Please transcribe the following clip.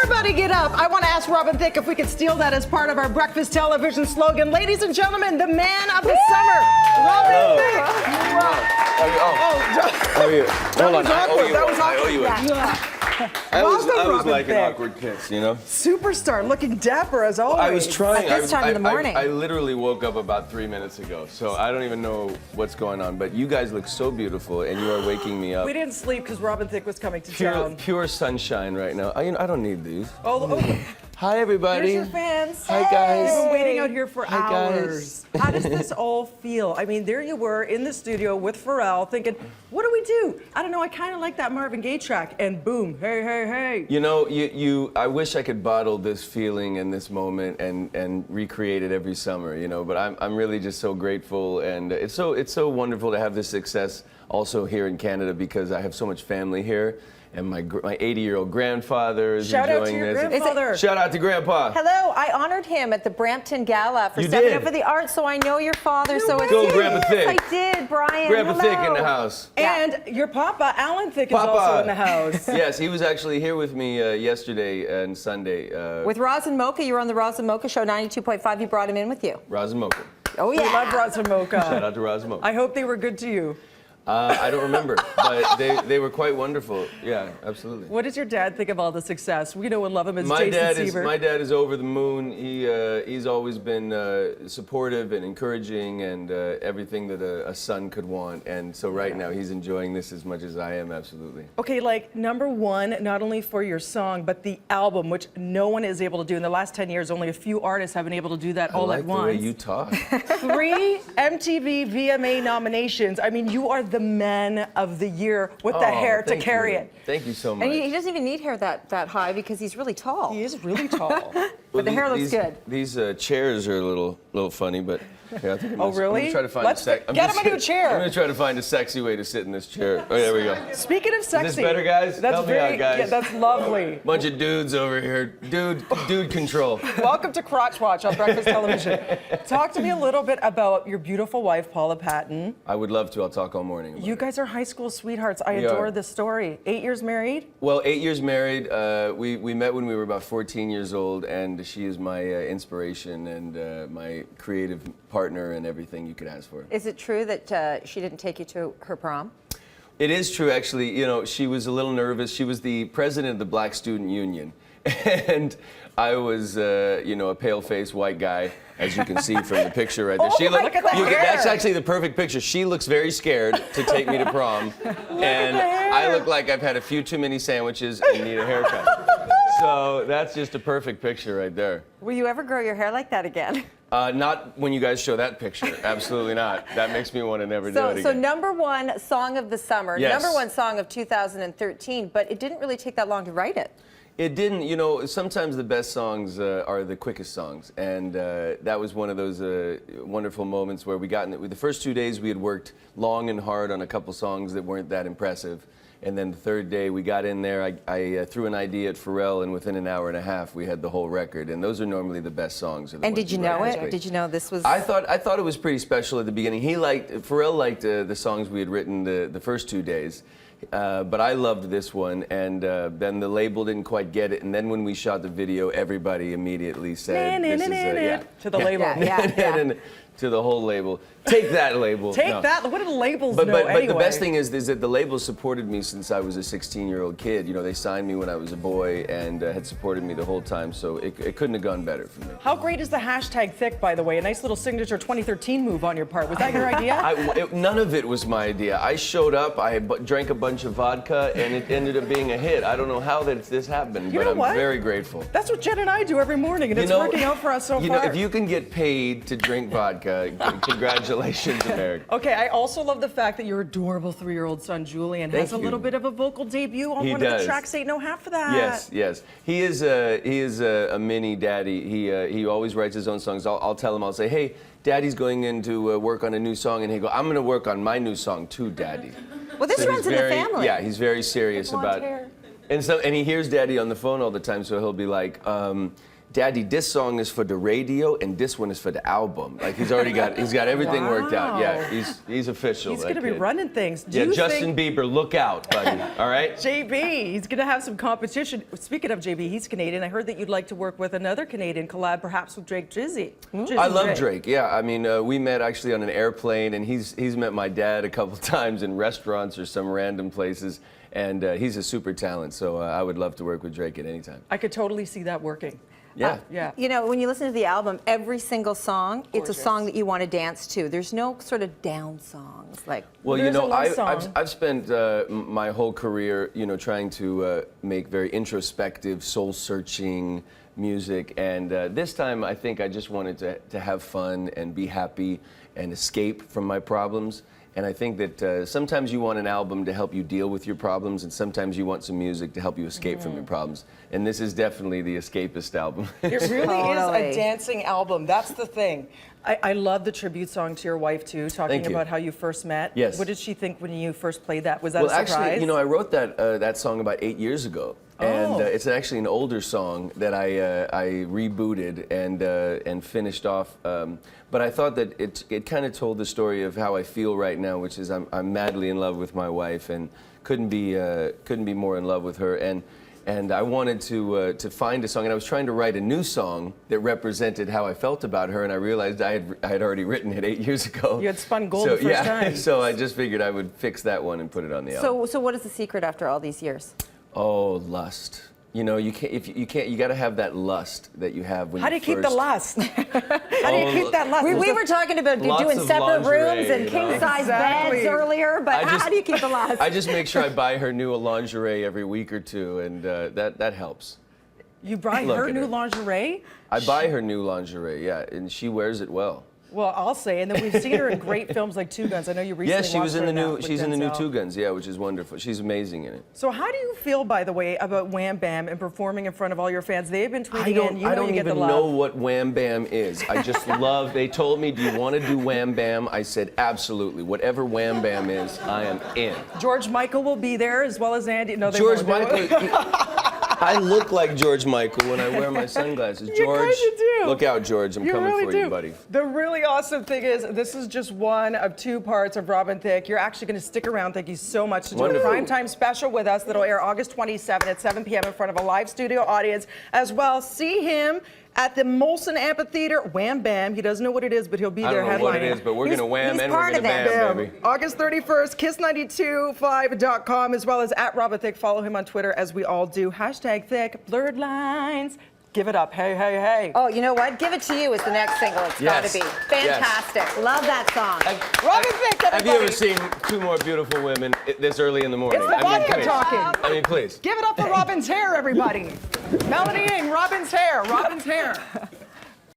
Everybody get up. I want to ask Robin Thicke if we could steal that as part of our breakfast television slogan. Ladies and gentlemen, the man of the summer, Robin Thicke. How are you? Hold on. That was awkward. I was Robin like Thicke. an awkward kiss, you know? Superstar, looking dapper as always. I was trying. At this time in the morning. I literally woke up about 3 minutes ago, so I don't even know what's going on. But you guys look so beautiful, and you are waking me up. We didn't sleep because Robin Thicke was coming to town. Pure sunshine right now. I don't need these. Oh, Hi, everybody. here's your fans. Hi, guys. They've been waiting out here for Hi, hours. guys. How does this all feel? I mean, there you were in the studio with Pharrell thinking, what do we do? I don't know, I kind of like that Marvin Gaye track. And boom, hey, hey, hey. You know, I wish I could bottle this feeling and this moment and recreate it every summer, you know, but I'm really just so grateful, and it's so wonderful to have this success also here in Canada because I have so much family here. And my 80-year-old grandfather is Shout enjoying out to your this. grandfather. Shout out to Grandpa. Hello, I honored him at the Brampton Gala for You stepping did? up for the arts, so I know your father. So it's Go, Grandpa Thicke. I did, Brian. Grandpa Hello. Thicke in the house. And your papa, Alan Thicke, is Papa. also in the house. Yes, he was actually here with me yesterday and Sunday. With Roz and Mocha, you were on the Roz and Mocha show, 92.5. You brought him in with you. Roz and Mocha. Oh, yeah. We love Roz and Mocha. Shout out to Roz and Mocha. I hope they were good to you. I don't remember, but they were quite wonderful. Yeah, absolutely. What does your dad think of all the success? We know and love him as My Jason dad Seaver. is over the moon. He's always been supportive and encouraging and everything that a son could want. And so right now he's enjoying this as much as I am. Absolutely. Okay, like number one, not only for your song, but the album, which no one is able to do. In the last 10 years, only a few artists have been able to do that all I like at the once. way you talk. 3 MTV VMA nominations. I mean, you are the man of the year with the hair to thank carry you. it. Thank you so much. And he doesn't even need hair that high because he's really tall. He is really tall. But the hair looks good. These chairs are a little funny, but yeah, I think I'm Oh, gonna, really? I'm gonna try to find Let's get him a new chair. I'm gonna try to find a sexy way to sit in this chair. Oh, there we go. Speaking of sexy. Is this better, guys? That's Help me very, out, guys. Yeah, that's lovely. Bunch of dudes over here. Dude control. Welcome to Crotch Watch on Breakfast Television. Talk to me a little bit about your beautiful wife, Paula Patton. I would love to. I'll talk all morning about You it. guys are high school sweethearts. I We adore are. this story. 8 years married? Well, 8 years married. We met when we were about 14 years old, and she is my inspiration and my creative partner and everything you could ask for. Is it true that she didn't take you to her prom? It is true, actually. You know, she was a little nervous. She was the president of the Black Student Union, and I was, a pale-faced white guy, as you can see from the picture right there. Oh, look at the hair. That's actually the perfect picture. She looks very scared to take me to prom, and I look like I've had a few too many sandwiches and need a haircut. So that's just a perfect picture right there. Will you ever grow your hair like that again? Not when you guys show that picture. Absolutely not. That makes me want to never do it again. So number one song of the summer, Yes. number one song of 2013, but it didn't really take that long to write it. It didn't, you know, sometimes the best songs are the quickest songs. And that was one of those wonderful moments where we got in it. The first 2 days we had worked long and hard on a couple songs that weren't that impressive. And then the third day we got in there, I threw an idea at Pharrell, and within an hour and a half we had the whole record. And those are normally the best songs. And did you know it? Did you know this was? I thought it was pretty special at the beginning. Pharrell liked the songs we had written the first 2 days. But I loved this one, and then the label didn't quite get it. And then when we shot the video, everybody immediately said, "This is to the label." Yeah. To the whole label. Take that label. Take No. that. What do the labels But know but anyway? the best thing is that the label supported me since I was a 16-year-old kid. You know, they signed me when I was a boy and had supported me the whole time. So it couldn't have gone better for me. How great is the hashtag Thicke, by the way? A nice little signature 2013 move on your part. Was that your idea? None of it was my idea. I showed up, I drank a bunch of vodka, and it ended up being a hit. I don't know how this happened, You but know I'm what? very grateful. That's what Jen and I do every morning, and it's working out for us so You far. know, if you can get paid to drink vodka, congratulations, America. Okay, I also love the fact that your adorable 3-year-old son, Julian, has a little bit of a vocal debut on He one of does. the tracks. Ain't no half of that. Yes. He is a mini daddy. He always writes his own songs. I'll tell him, I'll say, hey, Daddy's going in to work on a new song, and he'll go, I'm going to work on my new song too, Daddy. Well, this So runs he's in the very- family. Yeah, he's very serious Blonde about hair. And he hears Daddy on the phone all the time, so he'll be like, Daddy, this song is for the radio and this one is for the album. Like he's got everything worked out. Yeah, he's official. He's going to be running things. Do yeah, you Justin Bieber, look out, buddy. All right? JB, he's going to have some competition. Speaking of JB, he's Canadian. I heard that you'd like to work with another Canadian collab, perhaps with Drake Drizzy. I love Drake. Yeah, I mean, we met actually on an airplane, and he's met my dad a couple times in restaurants or some random places, and he's a super talent. So I would love to work with Drake at any time. I could totally see that working. Yeah. Yeah. You know, when you listen to the album, every single song, Gorgeous. it's a song that you want to dance to. There's no sort of down songs like. Well, you There's a know, love song. I've spent my whole career, you know, trying to make very introspective, soul-searching music, and this time I think I just wanted to have fun and be happy and escape from my problems. And I think that sometimes you want an album to help you deal with your problems, and sometimes you want some music to help you escape from your problems. And this is definitely the escapist album. It really Totally. is a dancing album. That's the thing. I love the tribute song to your wife, too, talking Thank you. about how you first met. Yes. What did she think when you first played that? Was that Well, a surprise? actually, you know, I wrote that song about 8 years ago. And Oh. it's actually an older song that I rebooted and finished off. But I thought that it kind of told the story of how I feel right now, which is I'm madly in love with my wife and couldn't be more in love with her. And I wanted to find a song, and I was trying to write a new song that represented how I felt about her, and I realized I had already written it 8 years ago. You had spun gold the first time. So I just figured I would fix that one and put it on the album. So what is the secret after all these years? Oh, lust. You know, you got to have that lust that you have when How do you keep the lust? How do you keep that lust? We were talking about Lots doing of separate lingerie, rooms and you know. king-size Exactly. beds earlier, but I just- how do you keep the lust? I just make sure I buy her new lingerie every week or two, and that helps. You buy Look her at new her. lingerie? I buy her new lingerie, yeah, and she wears it well. Well, I'll say, and then we've seen her in great films like Two Guns. I know you recently Yeah, she was watched in her the new. with She's in the new Denzel. Two Guns, yeah, which is wonderful. She's amazing in it. So how do you feel, by the way, about Wham Bam and performing in front of all your fans? They've been tweeting in. You I know don't you get the even love. know what Wham Bam is. I just love. They told me, "Do you want to do Wham Bam?" I said, "Absolutely. Whatever Wham Bam is, I am in." George Michael will be there as well as Andy. No, they George won't. Michael. I look like George Michael when I wear my sunglasses. You George, kinda do. look out, George. I'm You coming really for do. you, buddy. The really awesome thing is, this is just one of two parts of Robin Thicke. You're actually going to stick around. Thank you so much to do a Wonderful. primetime special with us that'll air August 27th at 7 p.m. in front of a live studio audience as well. See him at the Molson Amphitheater. Wham Bam. He doesn't know what it is, but he'll be I there don't know what it headlining. is, but we're He's- gonna wham he's and we're part gonna of it. bam, baby. August 31st, kiss925.com, as well as at Robin Thicke. Follow him on Twitter, as we all do. Hashtag Thicke, blurred lines. Give it up. Hey, hey, hey. Oh, you know what? Give It to You is the next single. It's got Yes. to be fantastic. Love that song. Robin Thicke, Have you everybody. ever seen two more beautiful women this early in the morning? It's the vodka please. talking. I mean, please. Give it up for Robin's hair, everybody. Melody Ng, Robin's hair, Robin's hair.